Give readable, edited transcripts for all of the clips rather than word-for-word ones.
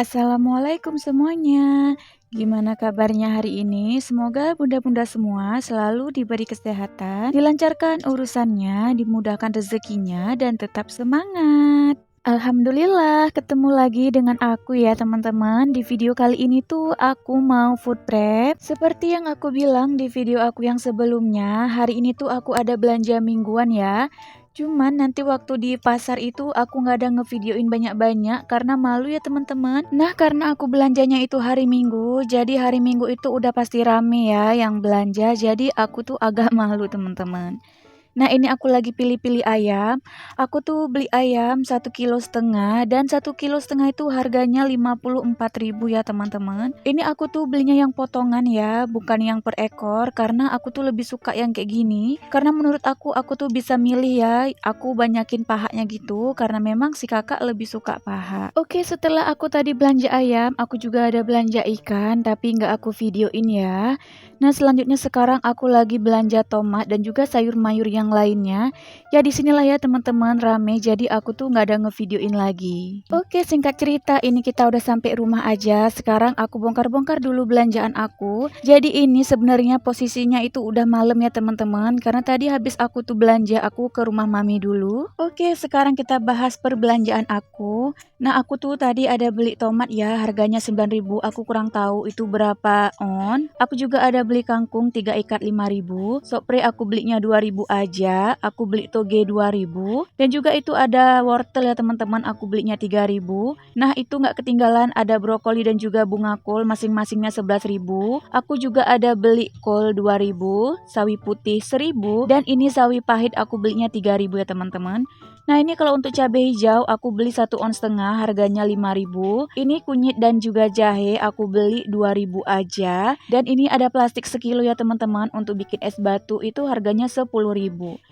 Assalamualaikum semuanya. Gimana kabarnya hari ini? Semoga bunda-bunda semua selalu diberi kesehatan, dilancarkan urusannya, dimudahkan rezekinya, dan tetap semangat. Alhamdulillah, ketemu lagi dengan aku ya teman-teman. Di video kali ini tuh aku mau food prep. Seperti yang aku bilang di video aku yang sebelumnya, hari ini tuh aku ada belanja mingguan ya. Cuman nanti waktu di pasar itu aku nggak ada ngevideoin banyak-banyak karena malu ya teman-teman. Nah karena aku belanjanya itu hari Minggu, jadi hari Minggu itu udah pasti rame ya yang belanja. Jadi aku tuh agak malu teman-teman. Nah ini aku lagi pilih-pilih ayam. Aku tuh beli ayam 1,5 kg dan 1,5 kg itu harganya 54.000 ya teman-teman. Ini aku tuh belinya yang potongan ya, bukan yang per ekor karena aku tuh lebih suka yang kayak gini. Karena menurut aku tuh bisa milih ya. Aku banyakin pahanya gitu karena memang si kakak lebih suka paha. Oke, setelah aku tadi belanja ayam, aku juga ada belanja ikan tapi nggak aku videoin ya. Nah, selanjutnya sekarang aku lagi belanja tomat dan juga sayur mayur yang lainnya. Ya, disinilah ya teman-teman rame, jadi aku tuh nggak ada ngevideoin lagi. Oke, singkat cerita, ini kita udah sampai rumah aja. Sekarang aku bongkar-bongkar dulu belanjaan aku. Jadi ini sebenarnya posisinya itu udah malam ya teman-teman, karena tadi habis aku tuh belanja, aku ke rumah mami dulu. Oke, sekarang kita bahas perbelanjaan aku. Nah, aku tuh tadi ada beli tomat ya, harganya 9.000. Aku kurang tahu itu berapa on. Aku juga ada beli kangkung 3 ikat 5.000. Sopre aku belinya 2.000 aja. Aku beli toge 2.000. Dan juga itu ada wortel ya teman-teman, aku belinya 3.000. Nah, itu nggak ketinggalan ada brokoli dan juga bunga kol masing-masingnya 11.000. Aku juga ada beli kol 2.000, sawi putih 1.000 dan ini sawi pahit aku belinya 3.000 ya teman-teman. Nah ini kalau untuk cabai hijau aku beli 1,5 ons harganya 5.000. Ini kunyit dan juga jahe aku beli 2.000 aja. Dan ini ada plastik sekilo ya teman-teman untuk bikin es batu itu harganya 10.000.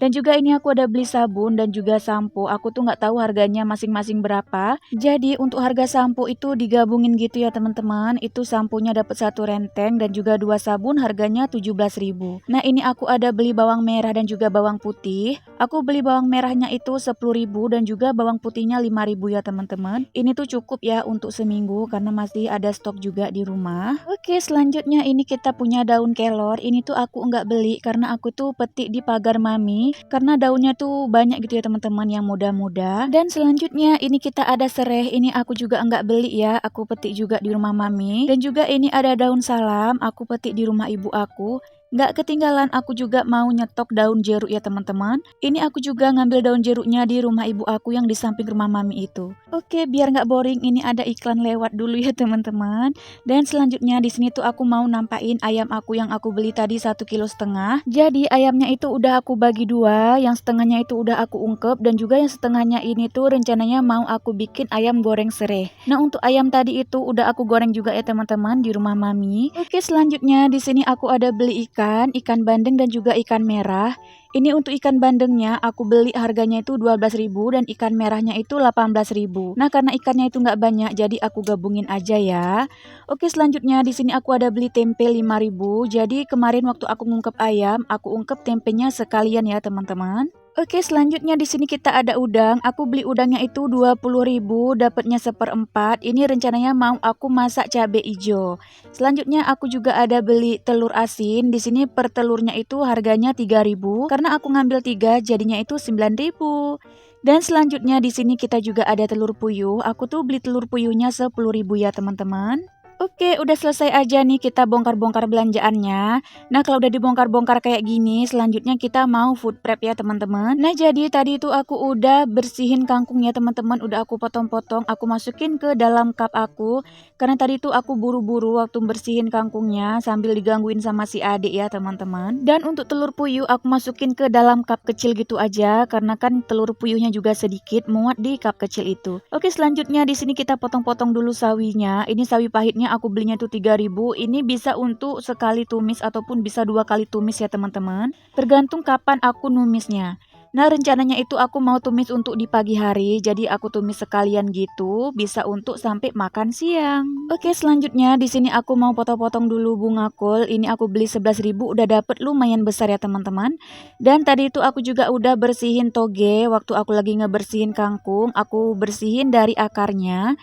Dan juga ini aku ada beli sabun dan juga sampo. Aku tuh nggak tahu harganya masing-masing berapa. Jadi untuk harga sampo itu digabungin gitu ya teman-teman. Itu samponya dapat 1 renteng dan juga 2 sabun harganya 17.000. Nah ini aku ada beli bawang merah dan juga bawang putih. Aku beli bawang merahnya itu 10.000 dan juga bawang putihnya 5.000 ya teman-teman. Ini tuh cukup ya untuk seminggu karena masih ada stok juga di rumah. Oke, selanjutnya ini kita punya daun kelor. Ini tuh aku nggak beli karena aku tuh petik di pagar mami karena daunnya tuh banyak gitu ya teman-teman yang muda-muda. Dan selanjutnya ini kita ada sereh. Ini aku juga nggak beli ya. Aku petik juga di rumah mami. Dan juga ini ada daun salam. Aku petik di rumah ibu aku. Nggak ketinggalan aku juga mau nyetok daun jeruk ya teman-teman. Ini aku juga ngambil daun jeruknya di rumah ibu aku yang di samping rumah mami itu. Oke, biar nggak boring ini ada iklan lewat dulu ya teman-teman. Dan selanjutnya di sini tuh aku mau nampain ayam aku yang aku beli tadi 1,5 kg. Jadi ayamnya itu udah aku bagi dua, yang setengahnya itu udah aku ungkep dan juga yang setengahnya ini tuh rencananya mau aku bikin ayam goreng sereh. Nah untuk ayam tadi itu udah aku goreng juga ya teman-teman di rumah mami. Oke, selanjutnya di sini aku ada beli ikan bandeng dan juga ikan merah. Ini untuk ikan bandengnya aku beli harganya itu 12.000 dan ikan merahnya itu 18.000. Nah karena ikannya itu nggak banyak jadi aku gabungin aja ya. Oke, selanjutnya di sini aku ada beli tempe 5.000. Jadi kemarin waktu aku ngungkep ayam, aku ungkep tempenya sekalian ya teman-teman. Oke, selanjutnya di sini kita ada udang. Aku beli udangnya itu 20.000, dapatnya 1/4. Ini rencananya mau aku masak cabai hijau. Selanjutnya aku juga ada beli telur asin. Di sini per telurnya itu harganya 3.000 karena aku ngambil 3 jadinya itu 9.000. Dan selanjutnya di sini kita juga ada telur puyuh. Aku tuh beli telur puyuhnya 10.000 ya teman-teman. Oke, udah selesai aja nih kita bongkar-bongkar belanjaannya. Nah, kalau udah dibongkar-bongkar kayak gini, selanjutnya kita mau food prep ya teman-teman. Nah, jadi tadi itu aku udah bersihin kangkung ya teman-teman. Udah aku potong-potong, aku masukin ke dalam cup aku. Karena tadi itu aku buru-buru waktu bersihin kangkungnya sambil digangguin sama si adik ya teman-teman. Dan untuk telur puyuh aku masukin ke dalam cup kecil gitu aja. Karena kan telur puyuhnya juga sedikit muat di cup kecil itu. Oke, selanjutnya di sini kita potong-potong dulu sawinya. Ini sawi pahitnya aku belinya tuh 3.000. Ini bisa untuk sekali tumis ataupun bisa 2 kali tumis ya teman-teman. Tergantung kapan aku numisnya. Nah rencananya itu aku mau tumis untuk di pagi hari. Jadi aku tumis sekalian gitu. Bisa untuk sampai makan siang. Oke, selanjutnya di sini aku mau potong-potong dulu bunga kol. Ini aku beli 11.000 udah dapet lumayan besar ya teman-teman. Dan tadi itu aku juga udah bersihin toge. Waktu aku lagi ngebersihin kangkung, aku bersihin dari akarnya.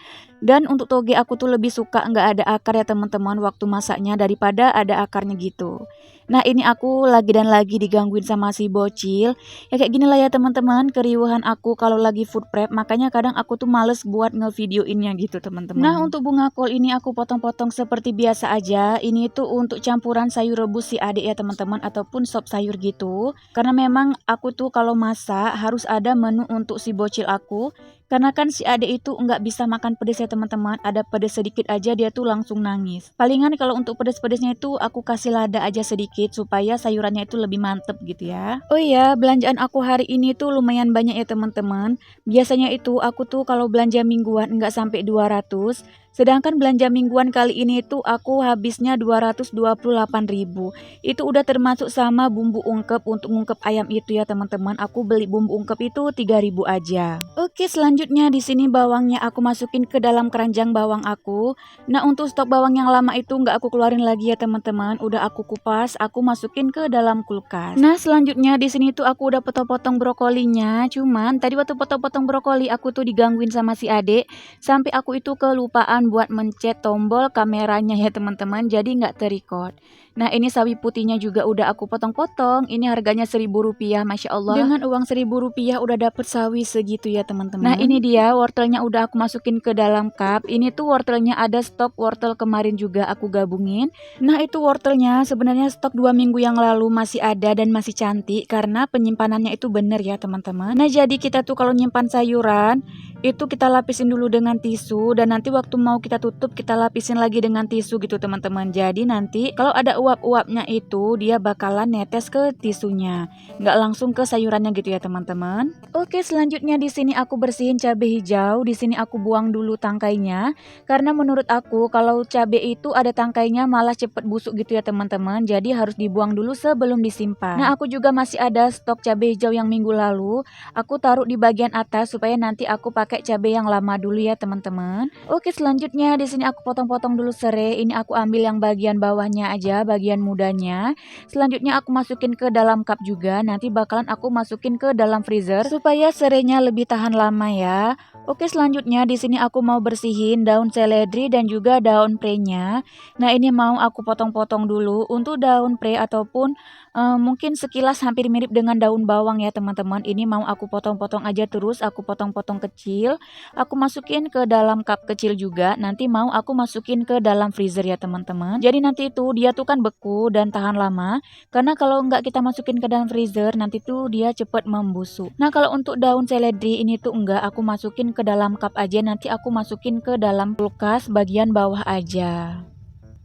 Dan untuk toge aku tuh lebih suka nggak ada akar ya teman-teman waktu masaknya daripada ada akarnya gitu. Nah ini aku lagi dan lagi digangguin sama si bocil. Ya kayak gini lah ya teman-teman keriuhan aku kalau lagi food prep. Makanya kadang aku tuh males buat ngevideoinnya gitu teman-teman. Nah untuk bunga kol ini aku potong-potong seperti biasa aja. Ini tuh untuk campuran sayur rebus si adik ya teman-teman. Ataupun sop sayur gitu. Karena memang aku tuh kalau masak harus ada menu untuk si bocil aku. Karena kan si adik itu nggak bisa makan pedas ya teman-teman. Ada pedas sedikit aja dia tuh langsung nangis. Palingan kalau untuk pedas-pedasnya itu aku kasih lada aja sedikit supaya sayurannya itu lebih mantep gitu ya. Oh iya, belanjaan aku hari ini tuh lumayan banyak ya teman-teman. Biasanya itu aku tuh kalau belanja mingguan nggak sampai 200. Sedangkan belanja mingguan kali ini tuh aku habisnya 228.000. Itu udah termasuk sama bumbu ungkep untuk ngungkep ayam itu ya teman-teman. Aku beli bumbu ungkep itu 3.000 aja. Oke, selanjutnya di sini bawangnya aku masukin ke dalam keranjang bawang aku. Nah, untuk stok bawang yang lama itu nggak aku keluarin lagi ya teman-teman. Udah aku kupas, aku masukin ke dalam kulkas. Nah, selanjutnya di sini tuh aku udah potong-potong brokolinya. Cuman tadi waktu potong-potong brokoli aku tuh digangguin sama si adek sampai aku itu kelupaan buat mencet tombol kameranya ya teman-teman. Jadi nggak terrecord. Nah ini sawi putihnya juga udah aku potong-potong. Ini harganya Rp1.000, Masya Allah. Dengan uang Rp1.000 udah dapet sawi segitu ya teman-teman. Nah ini dia wortelnya udah aku masukin ke dalam cup. Ini tuh wortelnya ada stok wortel kemarin juga aku gabungin. Nah itu wortelnya sebenarnya stok 2 minggu yang lalu masih ada dan masih cantik. Karena penyimpanannya itu bener ya teman-teman. Nah jadi kita tuh kalau nyimpan sayuran itu kita lapisin dulu dengan tisu. Dan nanti waktu mau kita tutup kita lapisin lagi dengan tisu gitu teman-teman. Jadi nanti kalau ada uap-uapnya itu dia bakalan netes ke tisunya, nggak langsung ke sayurannya gitu ya teman-teman. Oke, selanjutnya di sini aku bersihin cabai hijau. Di sini aku buang dulu tangkainya karena menurut aku kalau cabai itu ada tangkainya malah cepet busuk gitu ya teman-teman. Jadi harus dibuang dulu sebelum disimpan. Nah aku juga masih ada stok cabai hijau yang minggu lalu. Aku taruh di bagian atas supaya nanti aku pakai cabai yang lama dulu ya teman-teman. Oke, selanjutnya di sini aku potong-potong dulu serai. Ini aku ambil yang bagian bawahnya aja, bagian mudanya. Selanjutnya aku masukin ke dalam cup juga. Nanti bakalan aku masukin ke dalam freezer supaya serainya lebih tahan lama ya. Oke, selanjutnya di sini aku mau bersihin daun seledri dan juga daun prei-nya. Nah, ini mau aku potong-potong dulu. Untuk daun prei ataupun mungkin sekilas hampir mirip dengan daun bawang ya, teman-teman. Ini mau aku potong-potong aja terus, aku potong-potong kecil. Aku masukin ke dalam cup kecil juga. Nanti mau aku masukin ke dalam freezer ya, teman-teman. Jadi nanti itu dia tuh kan beku dan tahan lama. Karena kalau nggak kita masukin ke dalam freezer, nanti tuh dia cepet membusuk. Nah, kalau untuk daun seledri ini tuh enggak, aku masukin ke dalam cup aja. Nanti aku masukin ke dalam kulkas bagian bawah aja.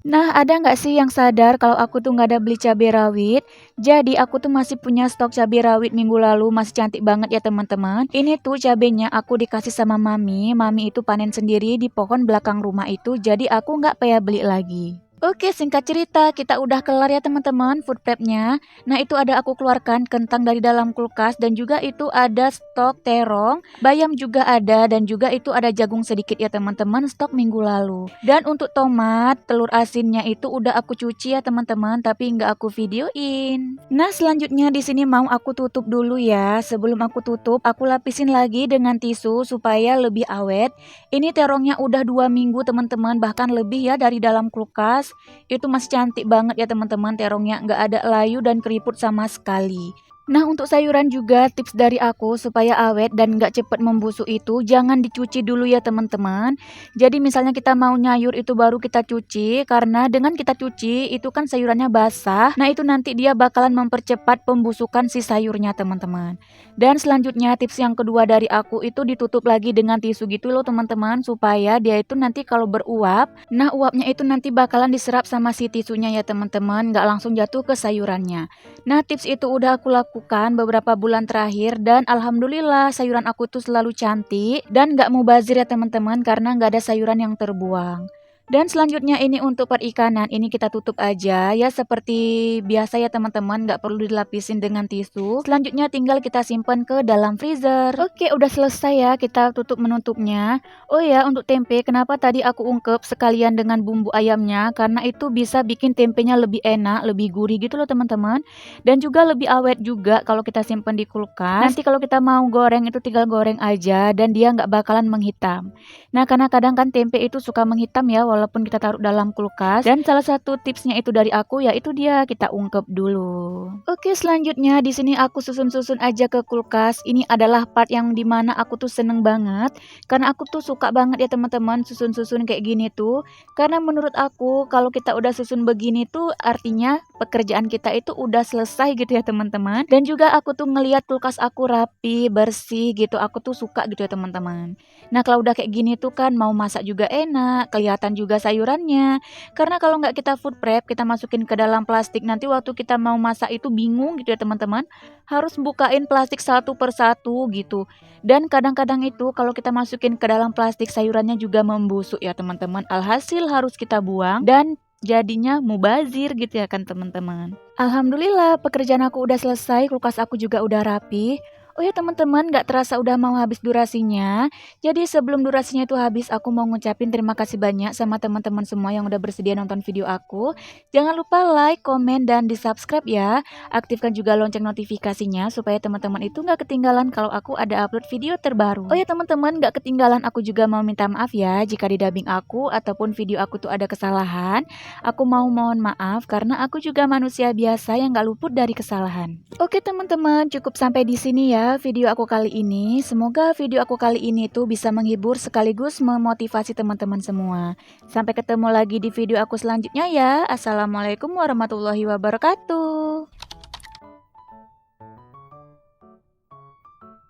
Nah, ada nggak sih yang sadar kalau aku tuh nggak ada beli cabai rawit? Jadi aku tuh masih punya stok cabai rawit minggu lalu, masih cantik banget ya teman-teman. Ini tuh cabenya aku dikasih sama mami. Mami itu panen sendiri di pohon belakang rumah itu, jadi aku nggak payah beli lagi. Oke, singkat cerita, kita udah kelar ya teman-teman food prepnya. Nah, itu ada aku keluarkan kentang dari dalam kulkas dan juga itu ada stok terong, bayam juga ada dan juga itu ada jagung sedikit ya teman-teman, stok minggu lalu. Dan untuk tomat, telur asinnya itu udah aku cuci ya teman-teman, tapi nggak aku videoin. Nah, selanjutnya di sini mau aku tutup dulu ya. Sebelum aku tutup, aku lapisin lagi dengan tisu supaya lebih awet. Ini terongnya udah 2 minggu teman-teman, bahkan lebih ya dari dalam kulkas. Itu masih cantik banget ya teman-teman, terongnya nggak ada layu dan keriput sama sekali. Nah, untuk sayuran juga tips dari aku supaya awet dan nggak cepet membusuk itu jangan dicuci dulu ya teman-teman. Jadi misalnya kita mau nyayur itu baru kita cuci, karena dengan kita cuci itu kan sayurannya basah. Nah, itu nanti dia bakalan mempercepat pembusukan si sayurnya teman-teman. Dan selanjutnya tips yang kedua dari aku itu ditutup lagi dengan tisu gitu loh teman-teman, supaya dia itu nanti kalau beruap, nah uapnya itu nanti bakalan diserap sama si tisunya ya teman-teman, nggak langsung jatuh ke sayurannya. Nah, tips itu udah aku lakukan beberapa bulan terakhir dan alhamdulillah sayuran aku tuh selalu cantik dan gak mubazir ya teman-teman, karena gak ada sayuran yang terbuang. Dan selanjutnya ini untuk perikanan, ini kita tutup aja ya seperti biasa ya teman-teman, nggak perlu dilapisin dengan tisu. Selanjutnya tinggal kita simpan ke dalam freezer. Oke, udah selesai ya, kita tutup menutupnya. Oh ya, untuk tempe, kenapa tadi aku ungkep sekalian dengan bumbu ayamnya? Karena itu bisa bikin tempenya lebih enak, lebih gurih gitu loh teman-teman. Dan juga lebih awet juga kalau kita simpan di kulkas. Nanti kalau kita mau goreng itu tinggal goreng aja dan dia nggak bakalan menghitam. Nah, karena kadang kan tempe itu suka menghitam ya walaupun kita taruh dalam kulkas. Dan salah satu tipsnya itu dari aku yaitu dia kita ungkep dulu. Oke, selanjutnya di sini aku susun-susun aja ke kulkas. Ini adalah part yang dimana aku tuh seneng banget karena aku tuh suka banget ya teman-teman susun-susun kayak gini tuh. Karena menurut aku kalau kita udah susun begini tuh artinya pekerjaan kita itu udah selesai gitu ya teman-teman. Dan juga aku tuh ngeliat kulkas aku rapi, bersih gitu. Aku tuh suka gitu ya teman-teman. Nah, kalau udah kayak gini tuh kan mau masak juga enak, kelihatan juga sayurannya. Karena kalau nggak kita food prep, kita masukin ke dalam plastik, nanti waktu kita mau masak itu bingung gitu ya teman-teman. Harus bukain plastik satu per satu gitu. Dan kadang-kadang itu kalau kita masukin ke dalam plastik, sayurannya juga membusuk ya teman-teman. Alhasil harus kita buang dan jadinya mubazir gitu ya kan teman-teman. Alhamdulillah pekerjaan aku udah selesai, kulkas aku juga udah rapi. Oh ya teman-teman, gak terasa udah mau habis durasinya. Jadi sebelum durasinya itu habis, aku mau ngucapin terima kasih banyak sama teman-teman semua yang udah bersedia nonton video aku. Jangan lupa like, komen, dan di-subscribe ya. Aktifkan juga lonceng notifikasinya supaya teman-teman itu gak ketinggalan kalau aku ada upload video terbaru. Oh ya teman-teman, gak ketinggalan aku juga mau minta maaf ya jika di dubbing aku ataupun video aku tuh ada kesalahan. Aku mau mohon maaf karena aku juga manusia biasa yang gak luput dari kesalahan. Oke teman-teman, cukup sampai di sini ya video aku kali ini. Semoga video aku kali ini tuh bisa menghibur sekaligus memotivasi teman-teman semua. Sampai ketemu lagi di video aku selanjutnya ya. Assalamualaikum warahmatullahi wabarakatuh.